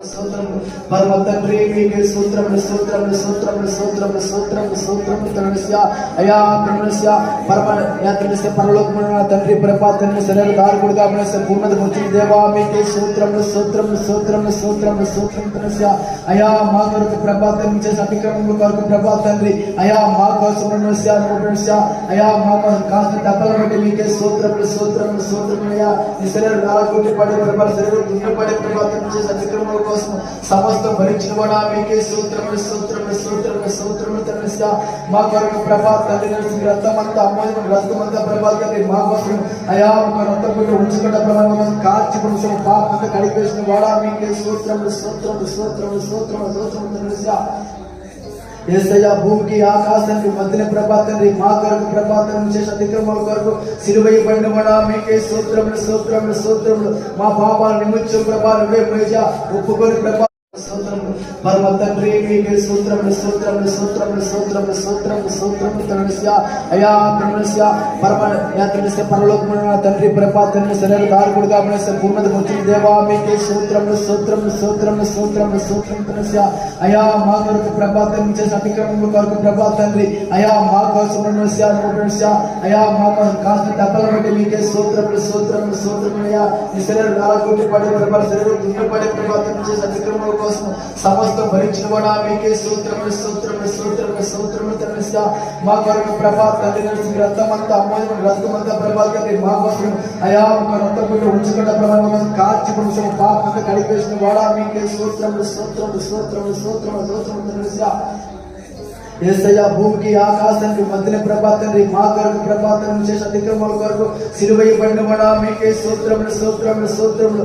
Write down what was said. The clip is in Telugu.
పరమ తండ్రి మీకే స్తోత్రములు స్తోత్రములు స్తోత్రములు స్తోత్రములు స్తోత్రములు స్తోత్రములు తండ్రి అయా తండ్రి పరమ యా తండ్రి పరలోకమున తండ్రి ప్రభా తండ్రి సరైన దారుడుగా మనసు పూర్ణత వచ్చిన దేవా మీకే స్తోత్రములు స్తోత్రములు స్తోత్రములు స్తోత్రములు స్తోత్రములు తండ్రి అయా మా కొరకు ప్రభా తండ్రి చేసిన అతిక్రమముల కొరకు ప్రభా తండ్రి అయా మా కోసం అయా మా కోసం కాస్త డబ్బల బట్టి మీకే స్తోత్రములు స్తోత్రములు స్తోత్రములు అయా ఈ శరీరం నాలుగు పడే ప్రభా శరీరం దున్నపడే ప్రభా తండ్రి చేసిన అతిక్రమముల కోసం సమస్తం భరించిన వాడా మీకే స్తోత్రములు స్తోత్రములు స్తోత్రములు స్తోత్రములు తండ్రి మా కొరకు ప్రభా తండ్రి రక్తమంతా అమ్మోదిన రక్తమంతా ప్రభా తండ్రి మా కోసం అయా ఒక రక్తపుట్టు ఉంచుకున్న ప్రభావం కార్చి పురుషం పాపంతా కడిపేసిన వాడా మీకే స్తోత్రములు స్తోత్రములు స్తోత్రములు స్తోత్రములు స్తోత్రములు తండ్రి యేసయ్యా భూమికి ఆకాశానికి మధ్యన ప్రభా తండ్రి మా కొరకు ప్రభా తండ్రి చేసిన అతిక్రమముల కొరకు సిలువైబడిన వాడా మీకే స్తోత్రములు స్తోత్రములు స్తోత్రములు మా పాపాల నిమిత్తం ప్రభా నువ్వే మోయా ఒప్పుకొని ప్రభా పరమ తండ్రి మీకే స్తోత్రములు స్తోత్రములు స్తోత్రములు స్తోత్రములు స్తోత్రములు స్తోత్రములు తండ్రి అయా తండ్రి పరమ యా తండ్రి పరలోకమున తండ్రి ప్రభా తండ్రి సరైన దారుడుగా మనసు పూర్ణత వచ్చిన దేవా మీకే స్తోత్రములు స్తోత్రములు స్తోత్రములు స్తోత్రములు స్తోత్రములు తండ్రి అయా మా కొరకు ప్రభా తండ్రి చేసిన అతిక్రమముల కొరకు ప్రభా తండ్రి అయా మా కోసం అయా మా కోసం కాస్త డబ్బల బట్టి మీకే స్తోత్రములు స్తోత్రములు స్తోత్రములు అయా ఈ శరీరం నాలుగు పడే ప్రభా శరీరం దున్నపడే ప్రభా తండ్రి చేసిన అతిక్రమముల కోసం సమస్తం భరించిన వాడా మీకే స్తోత్రములు స్తోత్రములు స్తోత్రములు స్తోత్రములు తండ్రి మా కొరకు ప్రభా తండ్రి రక్తమంతా అమ్మోదిన రక్తమంతా ప్రభా తండ్రి మా కోసం అయా ఒక రక్తపుట్టు ఉంచుకున్న ప్రభావం కార్చి పురుషం పాపంతా కడిపేసిన వాడా మీకే స్తోత్రములు స్తోత్రములు స్తోత్రములు స్తోత్రములు స్తోత్రములు తండ్రి యేసయ్యా భూమికి ఆకాశానికి మధ్యన ప్రభా తండ్రి మా కొరకు ప్రభా తండ్రి చేసిన అతిక్రమముల కొరకు సిలువైబడిన వాడా మీకే స్తోత్రములు స్తోత్రములు స్తోత్రములు